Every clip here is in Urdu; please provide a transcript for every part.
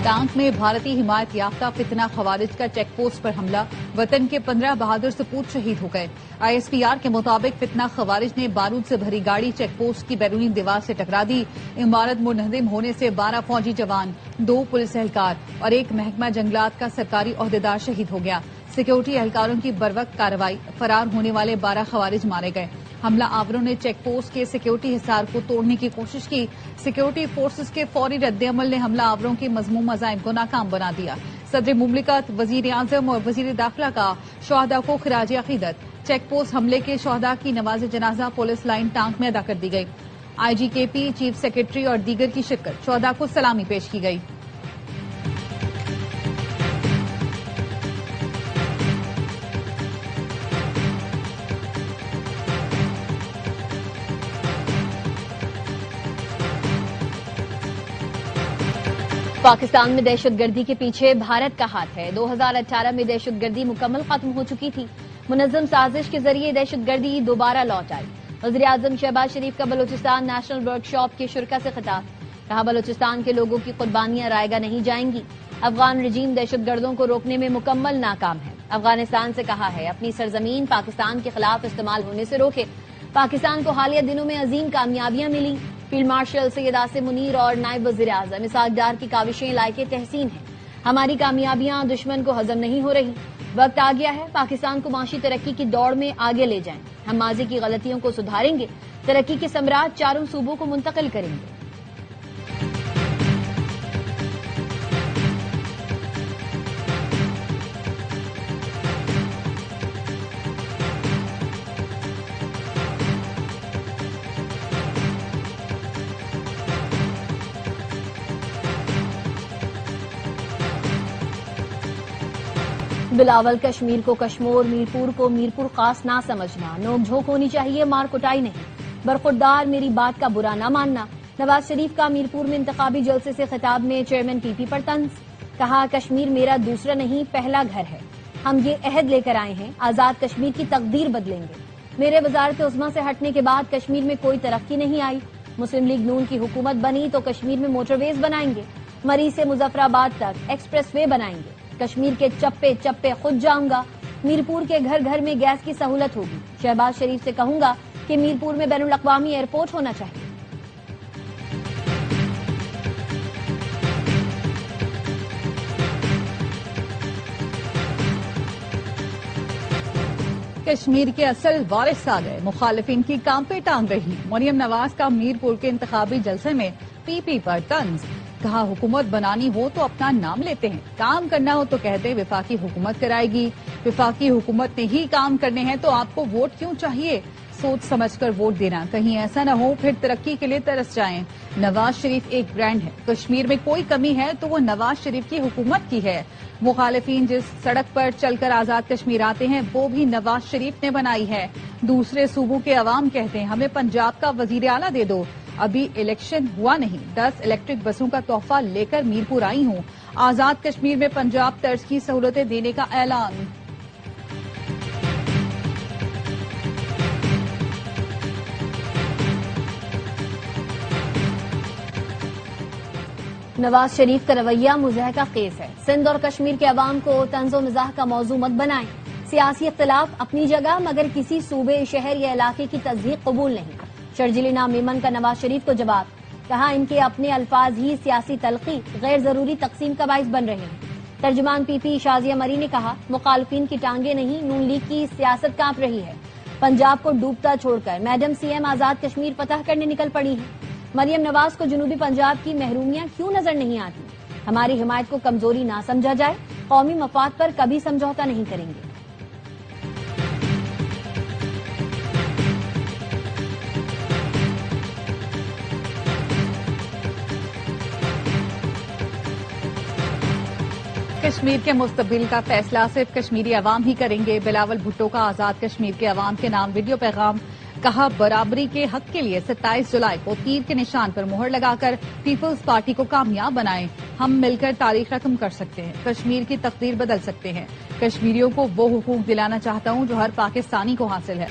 ٹانک میں بھارتی حمایت یافتہ فتنہ خوارج کا چیک پوسٹ پر حملہ، وطن کے 15 بہادر سپوت شہید ہو گئے۔ ISPR کے مطابق فتنہ خوارج نے بارود سے بھری گاڑی چیک پوسٹ کی بیرونی دیوار سے ٹکرا دی۔ عمارت منہدم ہونے سے 12 فوجی جوان، 2 پولیس اہلکار اور 1 محکمہ جنگلات کا سرکاری عہدیدار شہید ہو گیا۔ سیکورٹی اہلکاروں کی بروقت کارروائی، فرار ہونے والے 12 خوارج مارے گئے۔ حملہ آوروں نے چیک پوسٹ کے سیکورٹی حصار کو توڑنے کی کوشش کی۔ سیکورٹی فورسز کے فوری رد عمل نے حملہ آوروں کے مذموم عزائم کو ناکام بنا دیا۔ صدر مملکت، وزیر اعظم اور وزیر داخلہ کا شہداء کو خراج عقیدت۔ چیک پوسٹ حملے کے شہداء کی نماز جنازہ پولیس لائن ٹانک میں ادا کر دی گئی۔ IGKP، چیف سیکرٹری اور دیگر کی شرکت، شہداء کو سلامی پیش کی گئی۔ پاکستان میں دہشت گردی کے پیچھے بھارت کا ہاتھ ہے۔ 2018 میں دہشت گردی مکمل ختم ہو چکی تھی۔ منظم سازش کے ذریعے دہشت گردی دوبارہ لوٹ آئی۔ وزیر اعظم شہباز شریف کا بلوچستان نیشنل ورک شاپ کے شرکاء سے خطاب، کہا بلوچستان کے لوگوں کی قربانیاں رائے گاہ نہیں جائیں گی۔ افغان رجیم دہشت گردوں کو روکنے میں مکمل ناکام ہے۔ افغانستان سے کہا ہے اپنی سرزمین پاکستان کے خلاف استعمال ہونے سے روکے۔ پاکستان کو حالیہ دنوں میں عظیم کامیابیاں ملی۔ فیلڈ مارشل سید عاصم منیر اور نائب وزیر اعظم اسحاق ڈار کی کاوشیں لائق تحسین ہیں۔ ہماری کامیابیاں دشمن کو ہضم نہیں ہو رہی۔ وقت آ گیا ہے پاکستان کو معاشی ترقی کی دوڑ میں آگے لے جائیں۔ ہم ماضی کی غلطیوں کو سدھاریں گے، ترقی کے ثمرات چاروں صوبوں کو منتقل کریں گے۔ بلاول کشمیر کو کشمور، میرپور کو میرپور خاص نہ سمجھنا، نوک جھوک ہونی چاہیے، مار کٹائی نہیں، برخوردار میری بات کا برا نہ ماننا۔ نواز شریف کا میرپور میں انتخابی جلسے سے خطاب میں چیئرمین PP پر طنز، کہا کشمیر میرا دوسرا نہیں پہلا گھر ہے، ہم یہ عہد لے کر آئے ہیں آزاد کشمیر کی تقدیر بدلیں گے۔ میرے وزارت عظمیٰ سے ہٹنے کے بعد کشمیر میں کوئی ترقی نہیں آئی، مسلم لیگ نون کی حکومت بنی تو کشمیر میں موٹر ویز بنائیں گے، مری سے مظفر آباد تک ایکسپریس وے بنائیں گے، کشمیر کے چپے چپے خود جاؤں گا، میرپور کے گھر گھر میں گیس کی سہولت ہوگی، شہباز شریف سے کہوں گا کہ میرپور میں بین الاقوامی ایئرپورٹ ہونا چاہیے۔ کشمیر کے اصل وارث آ گئے، مخالفین کی کام پہ ٹانگ رہی۔ مریم نواز کا میرپور کے انتخابی جلسے میں PP پر طنز، کہا حکومت بنانی ہو تو اپنا نام لیتے ہیں، کام کرنا ہو تو کہتے وفاقی حکومت کرائے گی، وفاقی حکومت نے ہی کام کرنے ہیں تو آپ کو ووٹ کیوں چاہیے، سوچ سمجھ کر ووٹ دینا، کہیں ایسا نہ ہو پھر ترقی کے لیے ترس جائیں۔ نواز شریف ایک برانڈ ہے، کشمیر میں کوئی کمی ہے تو وہ نواز شریف کی حکومت کی ہے۔ مخالفین جس سڑک پر چل کر آزاد کشمیر آتے ہیں وہ بھی نواز شریف نے بنائی ہے۔ دوسرے صوبوں کے عوام کہتے ہیں ہمیں پنجاب کا وزیر اعلیٰ دے دو، ابھی الیکشن ہوا نہیں، 10 الیکٹرک بسوں کا تحفہ لے کر میرپور آئی ہوں، آزاد کشمیر میں پنجاب طرز کی سہولتیں دینے کا اعلان۔ نواز شریف کا رویہ مضحکہ خیز ہے، سندھ اور کشمیر کے عوام کو طنز و مزاح کا موضوع مت بنائیں۔ سیاسی اختلاف اپنی جگہ مگر کسی صوبے، شہر یا علاقے کی تصدیق قبول نہیں۔ شرجیل نام میمن کا نواز شریف کو جواب، کہا ان کے اپنے الفاظ ہی سیاسی تلخی، غیر ضروری تقسیم کا باعث بن رہے ہیں۔ ترجمان PP شازیہ مری نے کہا مخالفین کی ٹانگیں نہیں، نون لیگ کی سیاست کانپ رہی ہے، پنجاب کو ڈوبتا چھوڑ کر میڈم CM آزاد کشمیر فتح کرنے نکل پڑی ہیں۔ مریم نواز کو جنوبی پنجاب کی محرومیاں کیوں نظر نہیں آتی؟ ہماری حمایت کو کمزوری نہ سمجھا جائے، قومی مفاد پر کبھی سمجھوتا نہیں کریں گے۔ کشمیر کے مستقبل کا فیصلہ صرف کشمیری عوام ہی کریں گے، بلاول بھٹو کا آزاد کشمیر کے عوام کے نام ویڈیو پیغام، کہا برابری کے حق کے لیے 27 جولائی کو تیر کے نشان پر مہر لگا کر پیپلز پارٹی کو کامیاب بنائیں، ہم مل کر تاریخ رقم کر سکتے ہیں، کشمیر کی تقدیر بدل سکتے ہیں، کشمیریوں کو وہ حقوق دلانا چاہتا ہوں جو ہر پاکستانی کو حاصل ہے۔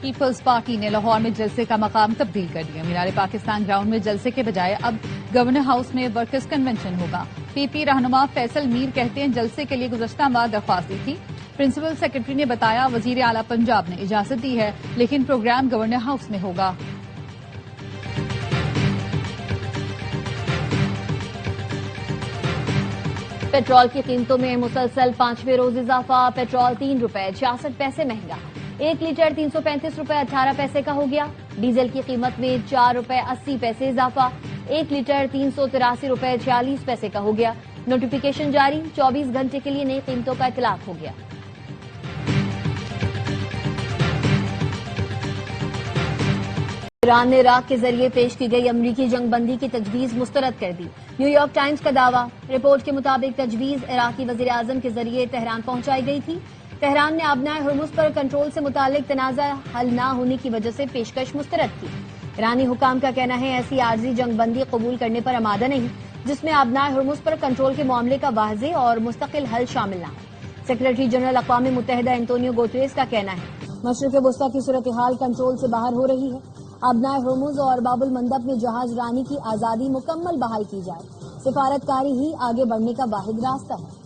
پیپلز پارٹی نے لاہور میں جلسے کا مقام تبدیل کر دیا. مینار پاکستان گراؤنڈ میں جلسے کے بجائے اب گورنر ہاؤس میں ورکرز کنونشن ہوگا. پی پی رہنما فیصل میر کہتے ہیں جلسے کے لیے گزشتہ ماہ درخواست دی تھی. پرنسپل سیکرٹری نے بتایا وزیر اعلیٰ پنجاب نے اجازت دی ہے لیکن پروگرام گورنر ہاؤس میں ہوگا. پیٹرول کی قیمتوں میں مسلسل 5ویں روز اضافہ. پیٹرول 3 روپے 66 پیسے مہنگا. 1 لیٹر 335 روپے 18 پیسے کا ہو گیا. ڈیزل کی قیمت میں 4 روپے 80 پیسے اضافہ. 1 لیٹر 383 روپے 46 پیسے کا ہو گیا. نوٹیفیکیشن جاری. 24 گھنٹے کے لیے نئی قیمتوں کا اطلاق ہو گیا. ایران نے عراق کے ذریعے پیش کی گئی امریکی جنگ بندی کی تجویز مسترد کر دی. نیو یارک ٹائمز کا دعویٰ. رپورٹ کے مطابق تجویز عراقی وزیر اعظم کے ذریعے تہران پہنچائی گئی تھی. تہران نے آبنائے ہرمز پر کنٹرول سے متعلق تنازع حل نہ ہونے کی وجہ سے پیشکش مسترد کی. ایرانی حکام کا کہنا ہے ایسی عارضی جنگ بندی قبول کرنے پر آمادہ نہیں جس میں آبنائے ہرمز پر کنٹرول کے معاملے کا واضح اور مستقل حل شامل نہ ہو. سیکرٹری جنرل اقوام متحدہ انتونیو گوتریس کا کہنا ہے مشرق وسطی کی صورتحال کنٹرول سے باہر ہو رہی ہے. آبنائے ہرمز اور باب المندب میں جہاز رانی کی آزادی مکمل بحال کی جائے. سفارتکاری ہی آگے بڑھنے کا واحد راستہ ہے.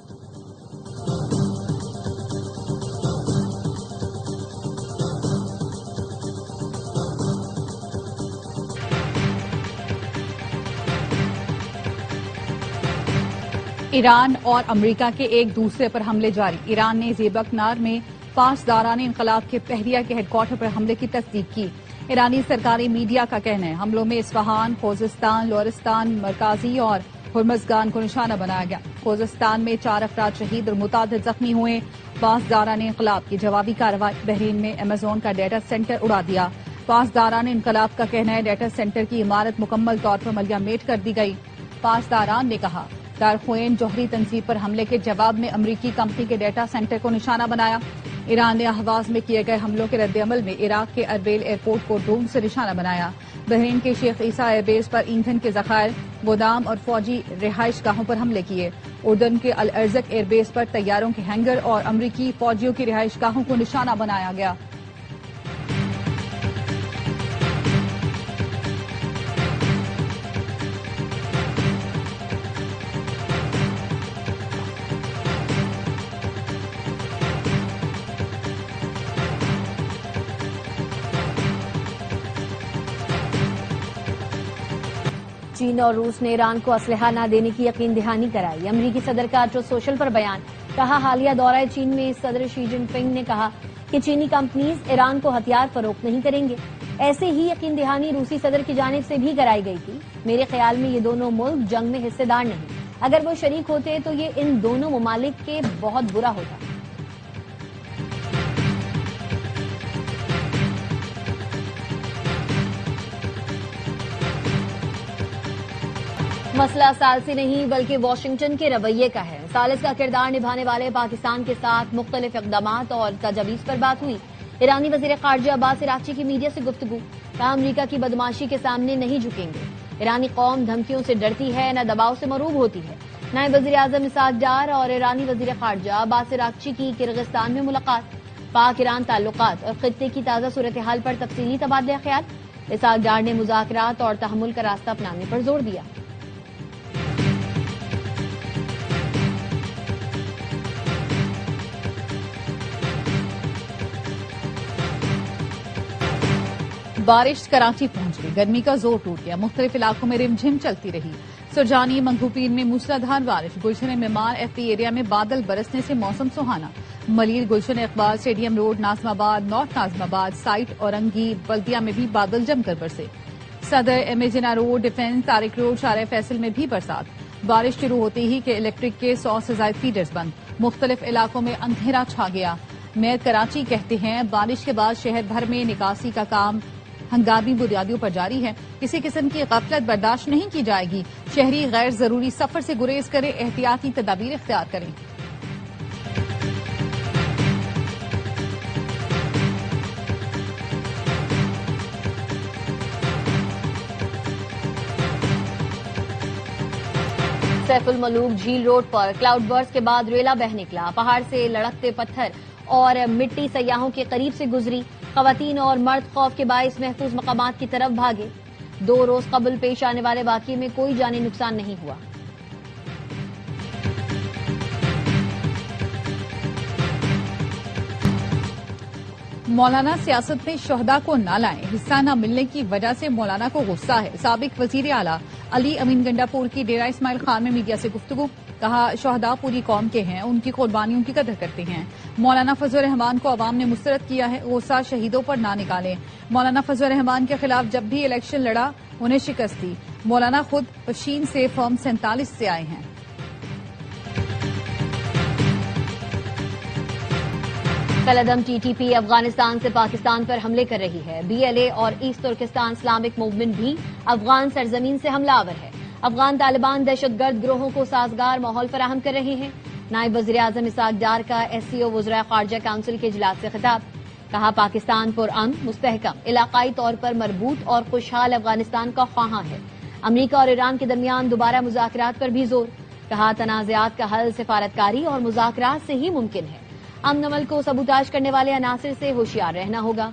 ایران اور امریکہ کے ایک دوسرے پر حملے جاری. ایران نے زیبکنار میں پاسداران انقلاب کے بحریہ کے ہیڈ کوارٹر پر حملے کی تصدیق کی. ایرانی سرکاری میڈیا کا کہنا ہے حملوں میں اصفہان، خوزستان، لورستان مرکزی اور ہرمزگان کو نشانہ بنایا گیا. خوزستان میں 4 افراد شہید اور متعدد زخمی ہوئے. پاسداران انقلاب کی جوابی کارروائی. بحرین میں ایمیزون کا ڈیٹا سینٹر اڑا دیا. پاسداران انقلاب کا کہنا ہے ڈیٹا سینٹر کی عمارت مکمل طور پر ملیہ میٹ کر دی گئی. پاسداران نے کہا دارخوین جوہری تنصیب پر حملے کے جواب میں امریکی کمپنی کے ڈیٹا سینٹر کو نشانہ بنایا. ایران نے اہواز میں کیے گئے حملوں کے رد عمل میں عراق کے اربیل ایئرپورٹ کو ڈرون سے نشانہ بنایا. بحرین کے شیخ عیسیٰ ایئر بیس پر ایندھن کے ذخائر، گودام اور فوجی رہائش گاہوں پر حملے کیے. اردن کے الارزق ایئر بیس پر طیاروں کے ہینگر اور امریکی فوجیوں کی رہائش گاہوں کو نشانہ بنایا گیا. چین اور روس نے ایران کو اسلحہ نہ دینے کی یقین دہانی کرائی. امریکی صدر کا ٹروتھ سوشل پر بیان. کہا حالیہ دورہ چین میں صدر شی جن پنگ نے کہا کہ چینی کمپنیز ایران کو ہتھیار فروخت نہیں کریں گے. ایسے ہی یقین دہانی روسی صدر کی جانب سے بھی کرائی گئی تھی. میرے خیال میں یہ دونوں ملک جنگ میں حصے دار نہیں. اگر وہ شریک ہوتے تو یہ ان دونوں ممالک کے بہت برا ہوتا. مسئلہ ثالثی نہیں بلکہ واشنگٹن کے رویے کا ہے. ثالث کا کردار نبھانے والے پاکستان کے ساتھ مختلف اقدامات اور تجاویز پر بات ہوئی. ایرانی وزیر خارجہ عباس عراقچی کی میڈیا سے گفتگو. کہا امریکہ کی بدماشی کے سامنے نہیں جھکیں گے. ایرانی قوم دھمکیوں سے ڈرتی ہے نہ دباؤ سے مرعوب ہوتی ہے. نائب وزیر اعظم اسحاق ڈار اور ایرانی وزیر خارجہ عباس عراقچی کی کرغزستان میں ملاقات. پاک ایران تعلقات اور خطے کی تازہ صورتحال پر تفصیلی تبادلہ خیال. اسحاق ڈار نے مذاکرات اور تحمل کا راستہ اپنانے پر زور دیا. بارش کراچی پہنچ گئی. گرمی کا زور ٹوٹ گیا. مختلف علاقوں میں رم جھم چلتی رہی. سرجانی منگوپیر میں موسلادھار بارش. گلشن ممان ایف پی ایریا میں بادل برسنے سے موسم سہانا. ملیر گلشن اقبال اسٹیڈیم روڈ ناظم آباد نارتھ ناظم آباد سائٹ اورنگی بلدیہ میں بھی بادل جم کر برسے. Saddar M A Jinnah road defence Tariq road Shahrah Faisal میں بھی برسات. بارش شروع ہوتے ہی کے الیکٹرک کے 100 سے زائد فیڈرز بند. مختلف علاقوں میں اندھیرا چھا گیا. میئر کراچی کہتے ہیں بارش کے بعد شہر بھر میں نکاسی کا کام ہنگامی بنیادوں پر جاری ہے. کسی قسم کی غفلت برداشت نہیں کی جائے گی. شہری غیر ضروری سفر سے گریز کریں. احتیاطی تدابیر اختیار کریں. سیف الملوک جھیل روڈ پر کلاؤڈ برسٹ کے بعد ریلا بہہ نکلا. پہاڑ سے لڑکتے پتھر اور مٹی سیاحوں کے قریب سے گزری. خواتین اور مرد خوف کے باعث محفوظ مقامات کی طرف بھاگے۔ 2 روز قبل پیش آنے والے واقعے میں کوئی جانی نقصان نہیں ہوا۔ مولانا سیاست میں شہداء کو نہ لائیں، حصہ نہ ملنے کی وجہ سے مولانا کو غصہ ہے۔ سابق وزیر اعلیٰ علی امین گنڈا پور کی ڈیرہ اسماعیل خان میں میڈیا سے گفتگو، کہا شہداء پوری قوم کے ہیں، ان کی قربانیوں کی قدر کرتے ہیں۔ مولانا فضل الرحمان کو عوام نے مسترد کیا ہے، غصہ شہیدوں پر نہ نکالیں۔ مولانا فضل الرحمان کے خلاف جب بھی الیکشن لڑا انہیں شکست دی۔ مولانا خود پشین سے فارم 47 سے آئے ہیں۔ کالعدم ٹی ٹی پی افغانستان سے پاکستان پر حملے کر رہی ہے۔ بی ایل اے اور ایسٹ ترکستان اسلامک موومنٹ بھی افغان سرزمین سے حملہ آور ہے۔ افغان طالبان دہشت گرد گروہوں کو سازگار ماحول فراہم کر رہے ہیں۔ نائب وزیر اعظم اسحاق ڈار کا ایس سی او وزرائے خارجہ کونسل کے اجلاس سے خطاب، کہا پاکستان پرامن، مستحکم، علاقائی طور پر مربوط اور خوشحال افغانستان کا خواہاں ہے۔ امریکہ اور ایران کے درمیان دوبارہ مذاکرات پر بھی زور، کہا تنازعات کا حل سفارتکاری اور مذاکرات سے ہی ممکن ہے۔ امن عمل کو سبوتاژ کرنے والے عناصر سے ہوشیار رہنا ہوگا۔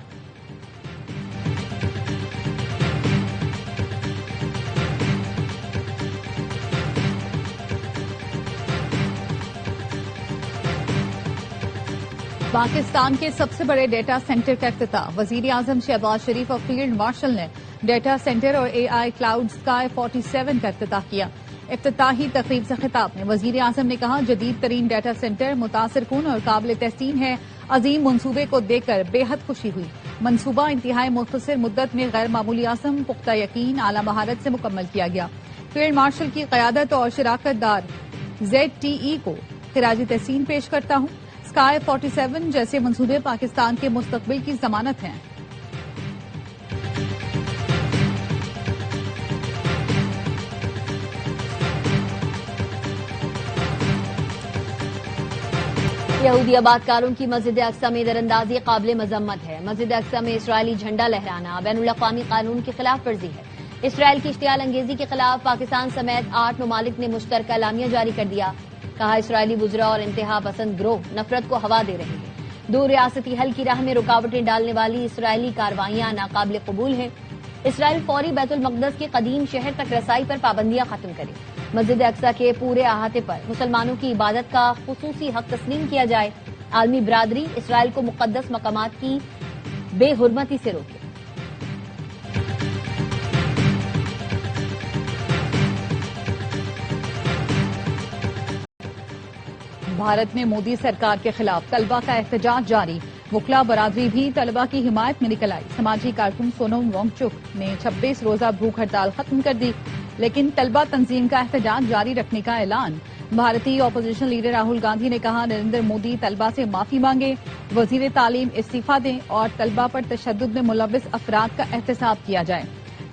پاکستان کے سب سے بڑے ڈیٹا سینٹر کا افتتاح، وزیر اعظم شہباز شریف اور فیلڈ مارشل نے ڈیٹا سینٹر اور اے آئی کلاؤڈ اسکائی 47 کا افتتاح کیا۔ افتتاحی تقریب سے خطاب میں وزیر اعظم نے کہا جدید ترین ڈیٹا سینٹر متاثر کن اور قابل تحسین ہے۔ عظیم منصوبے کو دیکھ کر بے حد خوشی ہوئی۔ منصوبہ انتہائی مختصر مدت میں غیر معمولی عزم، پختہ یقین، اعلی مہارت سے مکمل کیا گیا۔ فیلڈ مارشل کی قیادت اور شراکت دار ZTE کو خراج تحسین پیش کرتا ہوں۔ اسکائی 47 جیسے منصوبے پاکستان کے مستقبل کی ضمانت ہیں۔ یہودی آبادکاروں کی مسجد اقصی میں دراندازی قابل مذمت ہے۔ مسجد اقصی میں اسرائیلی جھنڈا لہرانا بین الاقوامی قانون کی خلاف ورزی ہے۔ اسرائیل کی اشتعال انگیزی کے خلاف پاکستان سمیت 8 ممالک نے مشترکہ اعلامیہ جاری کر دیا، کہا اسرائیلی وزراء اور انتہا پسند گروہ نفرت کو ہوا دے رہے ہیں۔ 2 ریاستی حل کی راہ میں رکاوٹیں ڈالنے والی اسرائیلی کارروائیاں ناقابل قبول ہیں۔ اسرائیل فوری بیت المقدس کے قدیم شہر تک رسائی پر پابندیاں ختم کرے۔ مسجد اقصی کے پورے احاطے پر مسلمانوں کی عبادت کا خصوصی حق تسلیم کیا جائے۔ عالمی برادری اسرائیل کو مقدس مقامات کی بے حرمتی سے روکے۔ بھارت میں مودی سرکار کے خلاف طلبہ کا احتجاج جاری، وکلا برادری بھی طلبہ کی حمایت میں نکل آئی۔ سماجی کارکن سونم وانگچک نے 26 روزہ بھوک ہڑتال ختم کر دی، لیکن طلبہ تنظیم کا احتجاج جاری رکھنے کا اعلان۔ بھارتی اپوزیشن لیڈر راہل گاندھی نے کہا نریندر مودی طلبہ سے معافی مانگے، وزیر تعلیم استعفیٰ دیں اور طلبہ پر تشدد میں ملوث افراد کا احتساب کیا جائے۔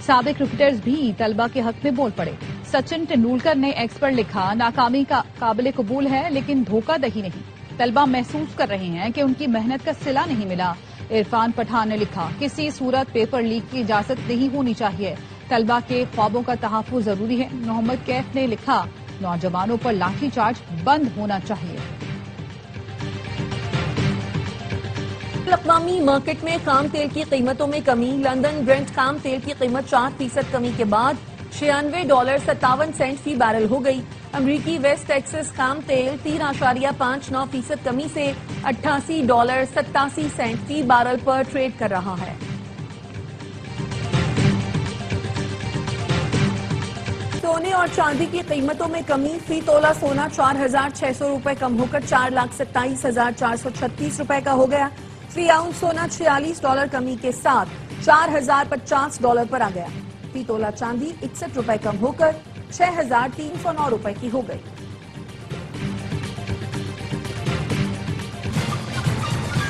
سابق کرکٹرز بھی طلبہ کے حق میں بول پڑے۔ سچن ٹنڈولکر نے ایکس پر لکھا ناکامی کا قابل قبول ہے لیکن دھوکہ دہی نہیں، طلبہ محسوس کر رہے ہیں کہ ان کی محنت کا صلہ نہیں ملا۔ عرفان پٹھان نے لکھا کسی صورت پیپر لیک کی اجازت نہیں ہونی چاہیے، طلبہ کے خوابوں کا تحفظ ضروری ہے۔ محمد کیف نے لکھا نوجوانوں پر لاٹھی چارج بند ہونا چاہیے۔ اقوامی مارکیٹ میں خام تیل کی قیمتوں میں کمی، لندن برنٹ خام تیل کی قیمت 4% کمی کے بعد $96.57 فی بیرل ہو گئی۔ امریکی ویسٹ ٹیکسس خام تیل 3.59% کمی سے $88.87 فی بیرل پر ٹریڈ کر رہا ہے۔ سونے اور چاندی کی قیمتوں میں کمی، فی تولہ سونا 4,600 روپے کم ہو کر 4,27,436 روپے کا ہو گیا۔ فی آؤنس سونا $46 کمی کے ساتھ $4,050 پر آ گیا۔ فی تولہ چاندی 61 روپے کم ہو کر 6,309 روپے کی ہو گئی۔